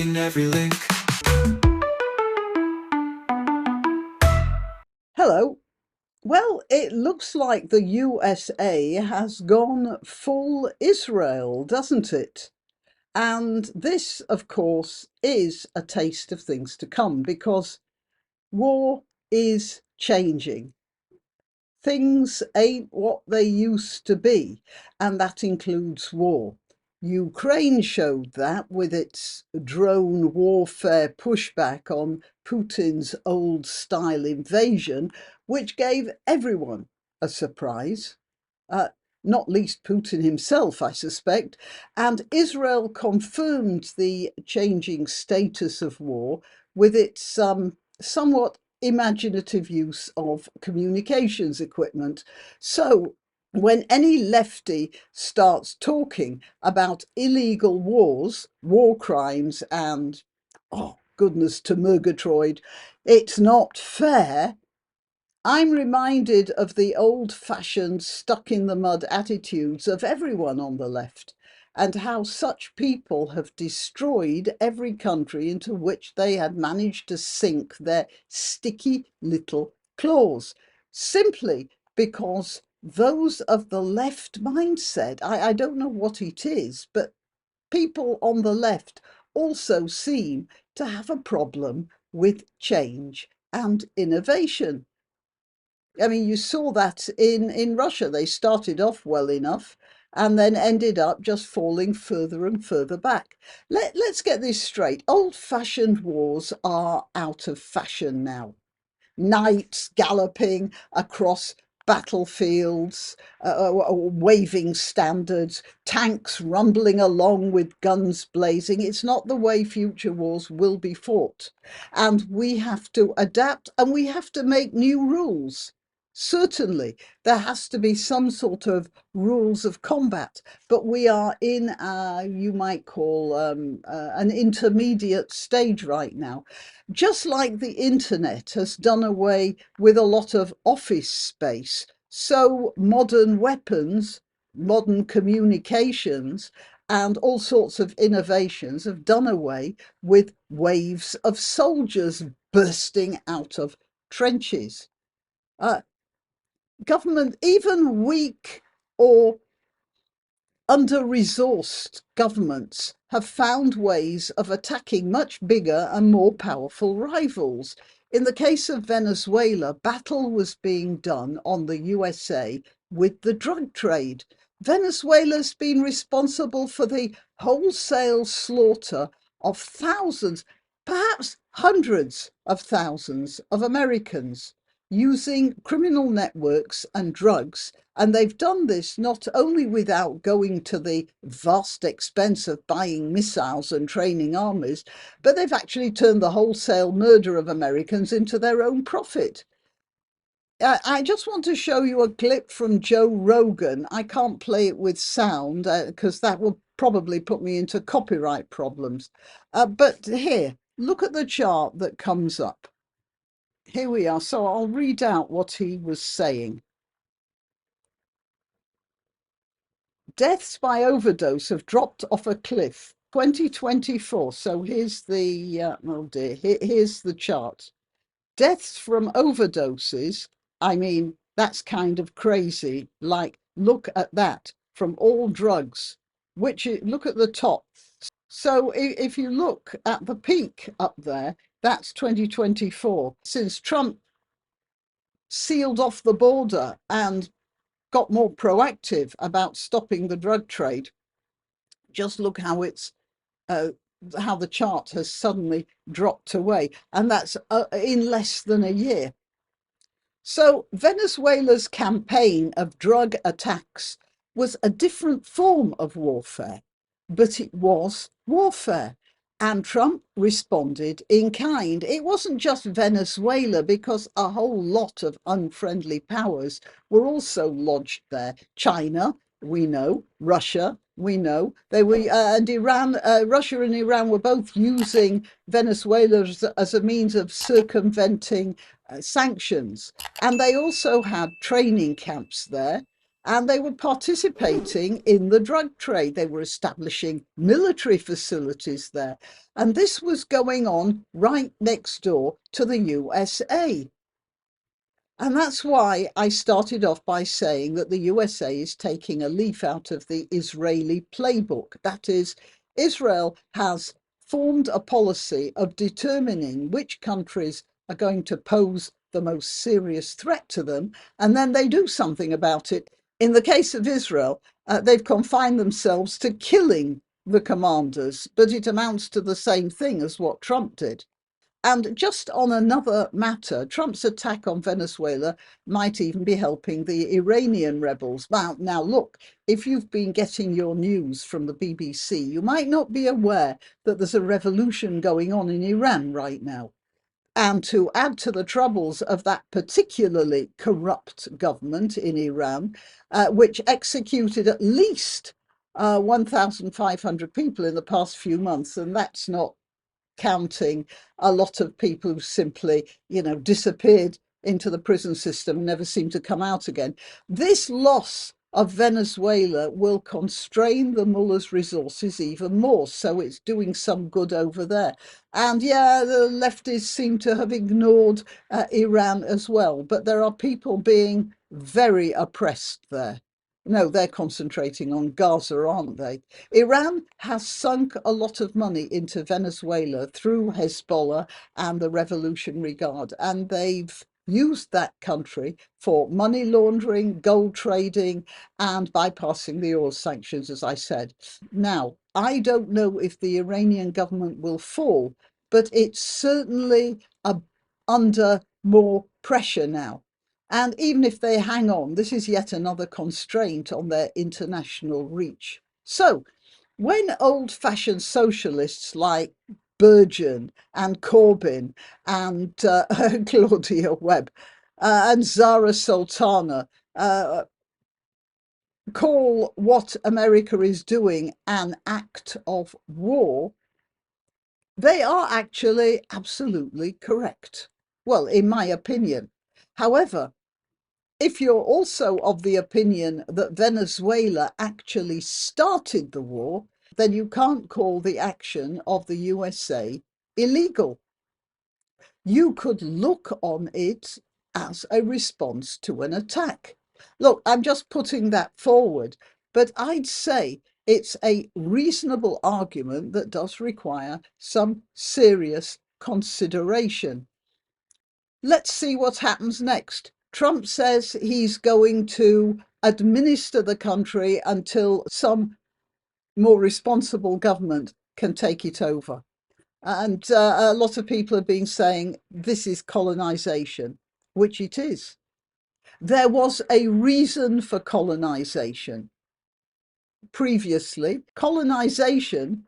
clicking every link. Hello. Well, it looks like the USA has gone full Israel, doesn't it? And this, of course, is a taste of things to come because war is changing. Things ain't what they used to be, and that includes war. Ukraine showed that with its drone warfare pushback on Putin's old style invasion, which gave everyone a surprise. Uh, Not least Putin himself, I suspect, and Israel confirmed the changing status of war with its somewhat imaginative use of communications equipment. So when any lefty starts talking about illegal wars, war crimes, and, oh, goodness to Murgatroyd, it's not fair, I'm reminded of the old-fashioned stuck-in-the-mud attitudes of everyone on the left, and how such people have destroyed every country into which they had managed to sink their sticky little claws, simply because those of the left mindset, I don't know what it is, but people on the left also seem to have a problem with change and innovation. I mean, you saw that in Russia. They started off well enough and then ended up just falling further and further back. Let's get this straight. Old-fashioned wars are out of fashion now. Knights galloping across battlefields, waving standards, tanks rumbling along with guns blazing. It's not the way future wars will be fought. And we have to adapt and we have to make new rules. Certainly, there has to be some sort of rules of combat, but we are in you might call an intermediate stage right now. Just like the internet has done away with a lot of office space, so modern weapons, modern communications, and all sorts of innovations have done away with waves of soldiers bursting out of trenches. Uh, Government, even weak or under-resourced governments have found ways of attacking much bigger and more powerful rivals. In the case of Venezuela, battle was being done on the USA with the drug trade. Venezuela's been responsible for the wholesale slaughter of thousands, perhaps hundreds of thousands of Americans using criminal networks and drugs. And they've done this not only without going to the vast expense of buying missiles and training armies, but they've actually turned the wholesale murder of Americans into their own profit. I just want to show you a clip from Joe Rogan. I can't play it with sound because that will probably put me into copyright problems. But here, look at the chart that comes up. Here we are. So I'll read out what he was saying. Deaths by overdose have dropped off a cliff. 2024. So here's the, oh dear, here's the chart. Deaths from overdoses. I mean, that's kind of crazy. Like, look at that, from all drugs, which, look at the top. So if you look at the peak up there, that's 2024. Since Trump sealed off the border and got more proactive about stopping the drug trade, just look how it's how the chart has suddenly dropped away, and that's in less than a year. So Venezuela's campaign of drug attacks was a different form of warfare, but it was warfare. And Trump responded in kind. It wasn't just Venezuela, because a whole lot of unfriendly powers were also lodged there. China, we know, Russia, we know. They were, and Iran, Russia and Iran were both using Venezuela as a means of circumventing sanctions. And they also had training camps there. And they were participating in the drug trade. They were establishing military facilities there. And this was going on right next door to the USA. And that's why I started off by saying that the USA is taking a leaf out of the Israeli playbook. That is, Israel has formed a policy of determining which countries are going to pose the most serious threat to them, and then they do something about it. In the case of Israel, they've confined themselves to killing the commanders, but it amounts to the same thing as what Trump did. And just on another matter, Trump's attack on Venezuela might even be helping the Iranian rebels. Now look, if you've been getting your news from the BBC, you might not be aware that there's a revolution going on in Iran right now. And to add to the troubles of that particularly corrupt government in Iran, which executed at least 1,500 people in the past few months, and that's not counting a lot of people who simply, disappeared into the prison system and never seem to come out again. This loss of Venezuela will constrain the mullah's resources even more, so it's doing some good over there. And yeah, the leftists seem to have ignored Iran as well, but there are people being very oppressed there. No, they're concentrating on Gaza, aren't they? Iran has sunk a lot of money into Venezuela through Hezbollah and the Revolutionary Guard, and they've used that country for money laundering, gold trading, and bypassing the oil sanctions, as I said. Now, I don't know if the Iranian government will fall, but it's certainly under more pressure now. And even if they hang on, this is yet another constraint on their international reach. So, when old-fashioned socialists like Burgeon and Corbyn and Claudia Webb and Zara Sultana call what America is doing an act of war, they are actually absolutely correct. Well, in my opinion. However, if you're also of the opinion that Venezuela actually started the war, then you can't call the action of the USA illegal. You could look on it as a response to an attack. Look, I'm just putting that forward, but I'd say it's a reasonable argument that does require some serious consideration. Let's see what happens next. Trump says he's going to administer the country until some more responsible government can take it over. And a lot of people have been saying this is colonization, which it is. There was a reason for colonization. Previously, colonization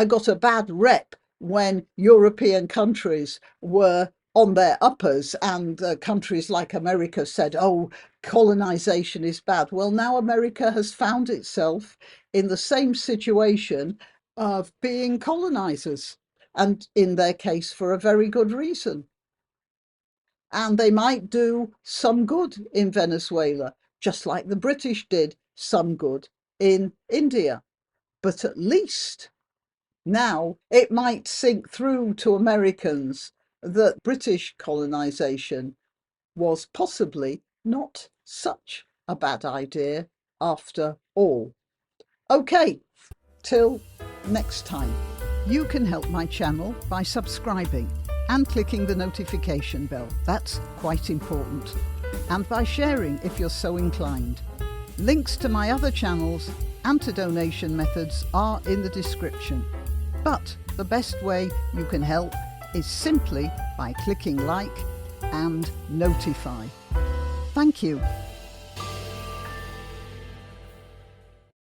got a bad rep when European countries were on their uppers and countries like America said, oh, colonization is bad. Well, now America has found itself in the same situation of being colonizers, and in their case for a very good reason. And they might do some good in Venezuela, just like the British did some good in India. But at least now it might sink through to Americans that British colonization was possibly not such a bad idea after all. Okay, till next time. You can help my channel by subscribing and clicking the notification bell. That's quite important. And by sharing if you're so inclined. Links to my other channels and to donation methods are in the description. But the best way you can help is simply by clicking like and notify. Thank you.